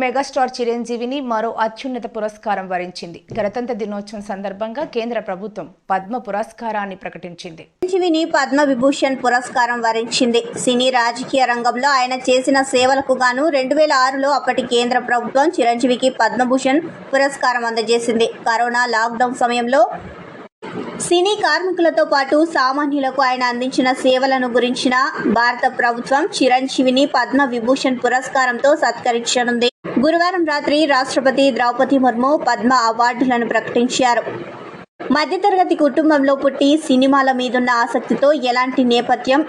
Megastar చిరంజీవిని మరో అత్యున్నత పురస్కారం వరించింది. గణతంత్ర దినోత్సవం సందర్భంగా కేంద్ర ప్రభుత్వం పద్మ పురస్కారాన్ని ప్రకటించింది. చిరంజీవిని పద్మ విభూషణ్ పురస్కారం వరించింది. సినీ రాజకీయ రంగంలో ఆయన చేసిన సేవలకు గాను 2006లో అప్పటి కేంద్ర ప్రభుత్వం చిరంజీవికి పద్మభూషణ్ పురస్కారం అందజేసింది. కరోనా లాక్డౌన్ సమయంలో సినీ కార్మికులతో పాటు సామాన్యులకు ఆయన అందించిన సేవలను గురించిన భారత ప్రభుత్వం చిరంజీవిని పద్మ విభూషణ్ పురస్కారంతో సత్కరించనుంది. గురువారం రాత్రి రాష్ట్రపతి ద్రౌపది ముర్ము పద్మ అవార్డులను ప్రకటించారు. మధ్యతరగతి కుటుంబంలో పుట్టి సినిమాల మీదున్న ఆసక్తితో ఎలాంటి నేపథ్యం,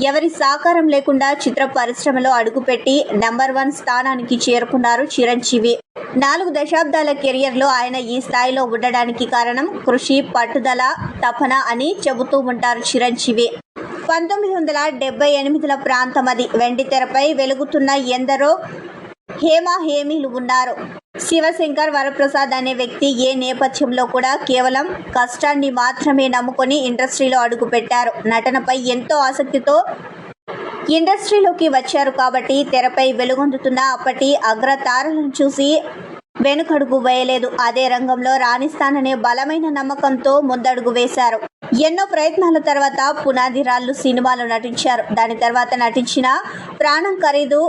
ఎవరి సహకారం లేకుండా చిత్ర పరిశ్రమలో అడుగుపెట్టి నంబర్ 1 స్థానానికి చేరుకున్నారు చిరంజీవి. 4 దశాబ్దాల కెరియర్లో ఆయన ఈ స్థాయిలో ఉండడానికి కారణం కృషి, పట్టుదల, తపన అని చెబుతూ ఉంటారు చిరంజీవి. 1978ల ప్రాంతం అది. వెండి తెరపై వెలుగుతున్న ఎందరో హేమీలు ఉన్నారు. శివశంకర్ వరప్రసాద్ అనే వ్యక్తి ఏ నేపథ్యంలో కూడా కేవలం కష్టాన్ని మాత్రమే నమ్ముకొని ఇండస్ట్రీలో అడుగుపెట్టారు. నటనపై ఎంతో ఆసక్తితో ఇండస్ట్రీలోకి వచ్చారు కాబట్టి తెరపై వెలుగొందుతున్న అప్పటి అగ్రతారలను చూసి వెనుకడుగు వేయలేదు. అదే రంగంలో రాణిస్తాననే బలమైన నమ్మకంతో ముందడుగు వేశారు. ఎన్నో ప్రయత్నాల తర్వాత పునాది రాళ్ళు సినిమాలో నటించారు. దాని తర్వాత నటించిన ప్రాణం ఖరీదు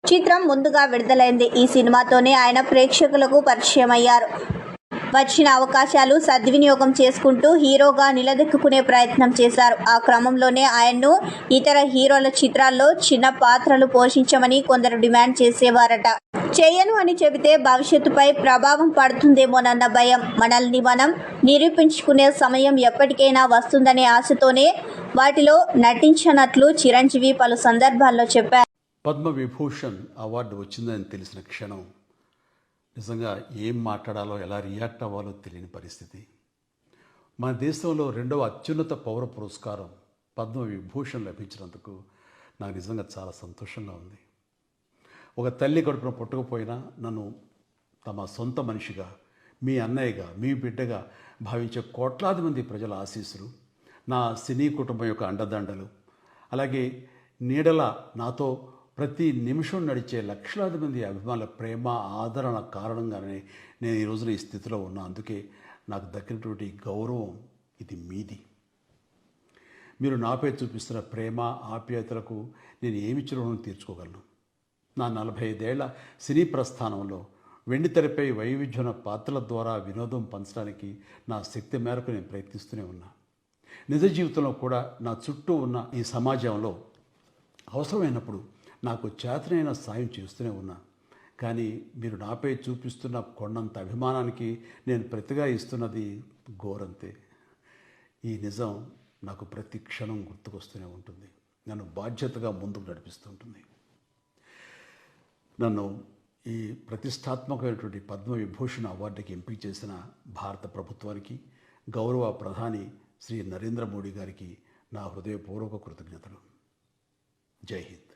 చిత్రం ముందుగా విడుదలైంది. ఈ సినిమాతోనే ఆయన ప్రేక్షకులకు పరిచయం అయ్యారు. వచ్చిన అవకాశాలు సద్వినియోగం చేసుకుంటూ హీరోగా నిలదొక్కునే ప్రయత్నం చేశారు. ఆ క్రమంలోనే ఆయన్ను ఇతర హీరోల చిత్రాల్లో చిన్న పాత్రలు పోషించమని కొందరు డిమాండ్ చేసేవారట. చేయను అని చెబితే భవిష్యత్తుపై ప్రభావం పడుతుందేమోనన్న భయం. మనల్ని మనం నిరూపించుకునే సమయం ఎప్పటికైనా వస్తుందనే ఆశతోనే వాటిలో నటించనట్లు చిరంజీవి పలు సందర్భాల్లో చెప్పారు. పద్మ విభూషణ్ అవార్డు వచ్చిందని తెలిసిన క్షణం నిజంగా ఏం మాట్లాడాలో, ఎలా రియాక్ట్ అవ్వాలో తెలియని పరిస్థితి. మన దేశంలో 2వ అత్యున్నత పౌర పురస్కారం పద్మ విభూషణ్ లభించినందుకు నాకు నిజంగా చాలా సంతోషంగా ఉంది. ఒక తల్లి కడుపున పుట్టకపోయినా నన్ను తమ సొంత మనిషిగా, మీ అన్నయ్యగా, మీ బిడ్డగా భావించే కోట్లాది మంది ప్రజల ఆశీస్సులు, నా సినీ కుటుంబం యొక్క అండదండలు, అలాగే నీడల నాతో ప్రతి నిమిషం నడిచే లక్షలాది మంది అభిమానుల ప్రేమ, ఆదరణ కారణంగానే నేను ఈ రోజున ఈ స్థితిలో ఉన్నా. అందుకే నాకు దక్కినటువంటి గౌరవం ఇది మీది. మీరు నాపై చూపిస్తున్న ప్రేమ, ఆప్యాయతలకు నేను ఏమి రుణం తీర్చుకోగలను? నా 45 ఏళ్ల సినీ ప్రస్థానంలో వెండితెరపై వైవిధ్యమైన పాత్రల ద్వారా వినోదం పంచడానికి నా శక్తి మేరకు నేను ప్రయత్నిస్తూనే ఉన్నా. నిజ జీవితంలో కూడా నా చుట్టూ ఉన్న ఈ సమాజంలో అవసరమైనప్పుడు నాకు చేతనైన సాయం చేస్తూనే ఉన్నా. కానీ మీరు నాపై చూపిస్తున్న కొండంత అభిమానానికి నేను ప్రతిగా ఇస్తున్నది గోరంతే. ఈ నిజం నాకు ప్రతి క్షణం గుర్తుకొస్తూనే ఉంటుంది. నన్ను బాధ్యతగా ముందుకు నడిపిస్తుంటుంది. నన్ను ఈ ప్రతిష్టాత్మకమైనటువంటి పద్మ విభూషణ్ అవార్డుకి ఎంపిక చేసిన భారత ప్రభుత్వానికి, గౌరవ ప్రధాని శ్రీ నరేంద్ర మోడీ గారికి నా హృదయపూర్వక కృతజ్ఞతలు. జై హింద్.